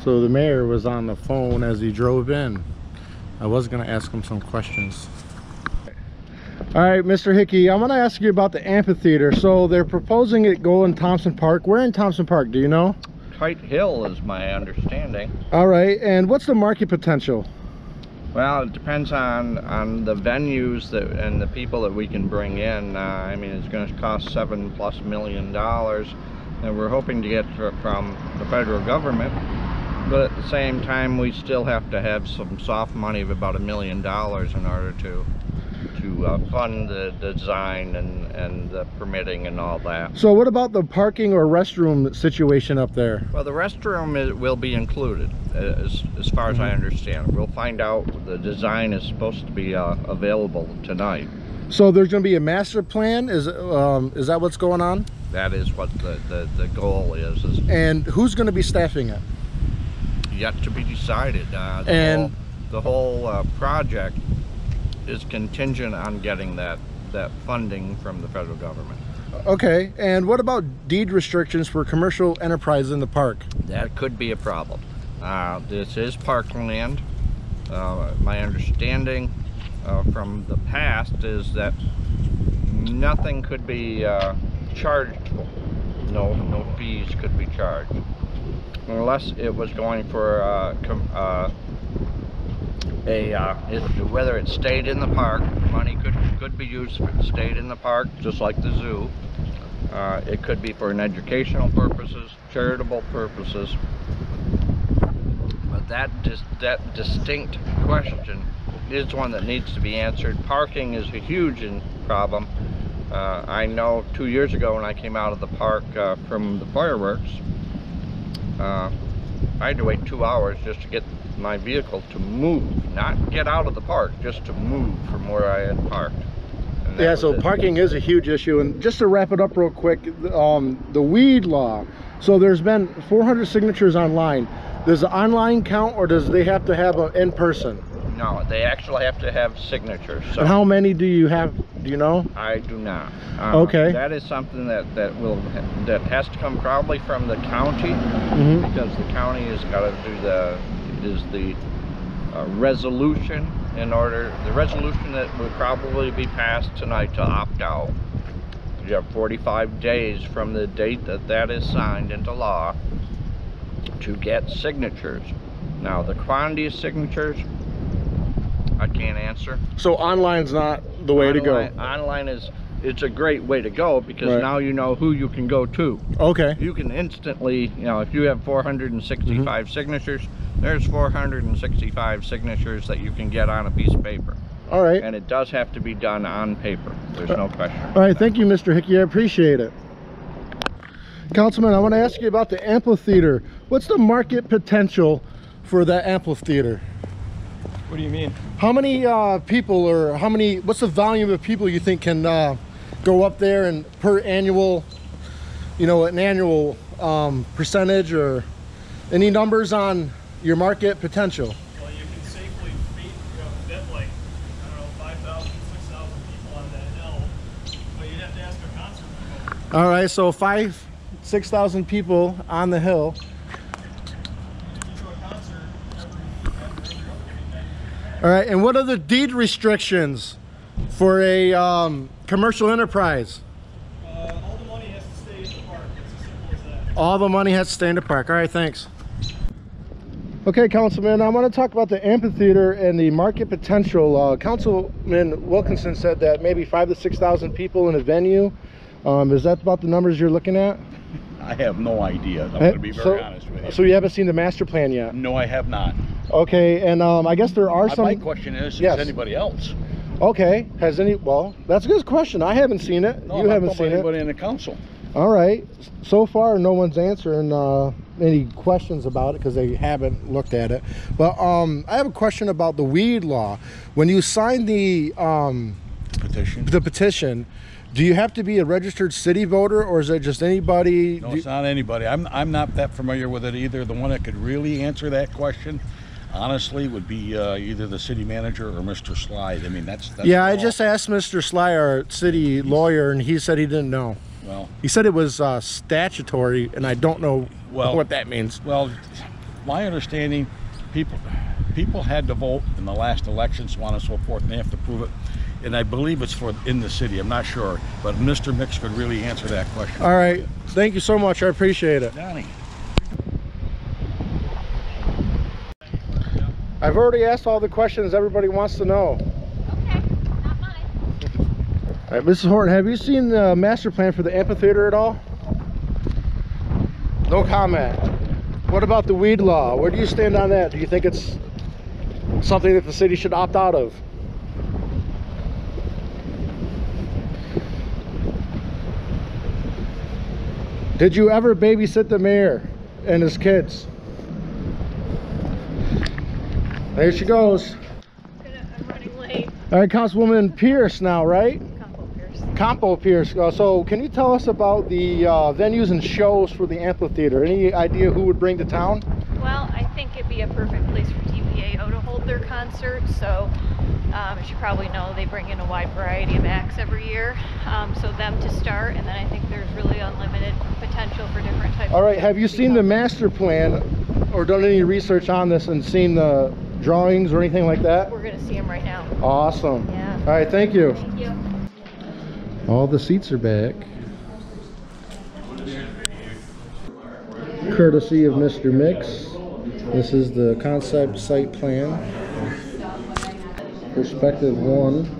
So the mayor was on the phone as he drove in. I was going to ask him some questions. All right, Mr. Hickey, I want to ask you about the amphitheater. So they're proposing it go in Thompson Park. Where in Thompson Park, do you know? Kite Hill is my understanding. All right, and what's the market potential? Well, it depends on the venues and the people that we can bring in. I mean, it's going to cost $7+ million, and we're hoping to get from the federal government. But at the same time, we still have to have some soft money of about $1 million in order to fund the design and the permitting and all that. So what about the parking or restroom situation up there? Well, the restroom will be included, as far as I understand. We'll find out. The design is supposed to be available tonight. So there's going to be a master plan? Is that what's going on? That is what the goal is. And who's going to be staffing it? Yet to be decided. The whole project is contingent on getting that funding from the federal government. Okay, and what about deed restrictions for commercial enterprise in the park? That could be a problem. This is parkland. My understanding from the past is that nothing could be chargeable. No fees could be charged unless it was going for whether it stayed in the park. Money could be used if it stayed in the park, just like the zoo. It could be for an educational purposes, charitable purposes. But that distinct question is one that needs to be answered. Parking is a huge problem. I know 2 years ago when I came out of the park from the fireworks, I had to wait 2 hours just to get my vehicle to move, not get out of the park, just to move from where I had parked. Yeah, so parking is a huge issue. And just to wrap it up real quick, the weed law. So there's been 400 signatures online. Does the online count, or does they have to have an in-person? No, they actually have to have signatures. So and how many do you have? Do you know? I do not. Okay. That is something that has to come probably from the county, because the county has got to do the resolution the resolution that would probably be passed tonight to opt out. You have 45 days from the date that is signed into law to get signatures. Now, the quantity of signatures, I can't answer. So online's not the way to go. Online it's a great way to go, because now you know who you can go to. Okay. You can instantly, if you have 465 signatures, there's 465 signatures that you can get on a piece of paper. All right. And it does have to be done on paper. There's no question. All right, thank you, Mr. Hickey. I appreciate it. Councilman, I want to ask you about the amphitheater. What's the market potential for that amphitheater? What do you mean? How many people, or what's the volume of people you think can go up there, and per annual, an annual percentage, or any numbers on your market potential? Well, you can safely fit like, I don't know, 5,000, 6,000 people on that hill, but you'd have to ask a concert people. All right, so 5,000 to 6,000 people on the hill. All right, and what are the deed restrictions for a commercial enterprise? All the money has to stay in the park. It's as simple as that. All the money has to stay in the park. All right, thanks. Okay, Councilman, I want to talk about the amphitheater and the market potential. Councilman Wilkinson said that maybe 5,000 to 6,000 people in a venue. Is that about the numbers you're looking at? I have no idea. I'm going to be very honest with you. So you haven't seen the master plan yet? No, I have not. Okay, and I guess there are some... My question is anybody else? Okay, well, that's a good question. I haven't seen it. No, you haven't seen anybody in the council. All right. So far, no one's answering any questions about it because they haven't looked at it. But I have a question about the weed law. When you sign the petition, do you have to be a registered city voter, or is it just anybody? No, it's not anybody. I'm not that familiar with it either. The one that could really answer that question, honestly, would be either the city manager or Mr. Slide. I mean, that's yeah, I just asked Mr. Slide, our city lawyer, and he said he didn't know. Well, he said it was statutory, and I don't know what that means. Well, my understanding, people had to vote in the last election, so on and so forth, and they have to prove it. And I believe it's for in the city. I'm not sure, but Mr. Mix could really answer that question. All right, thank you so much. I appreciate it. Donnie. I've already asked all the questions everybody wants to know. Okay, not mine. All right, Mrs. Horton, have you seen the master plan for the amphitheater at all? No comment. What about the weed law? Where do you stand on that? Do you think it's something that the city should opt out of? Did you ever babysit the mayor and his kids? There she goes. I'm running late. All right, Councilwoman Pierce now, right? Campo Pierce. So can you tell us about the venues and shows for the amphitheater? Any idea who would bring to town? Well, I think it'd be a perfect place for TPAO to hold their concerts. So, as you probably know, they bring in a wide variety of acts every year. So them to start, and then I think there's really unlimited potential for different types. All right, have you seen the master plan or done any research on this and seen the drawings or anything like that? We're gonna see them right now. Awesome. Yeah. All right, thank you. Thank you. All the seats are back. Courtesy of Mr. Mix. This is the concept site plan. Perspective 1.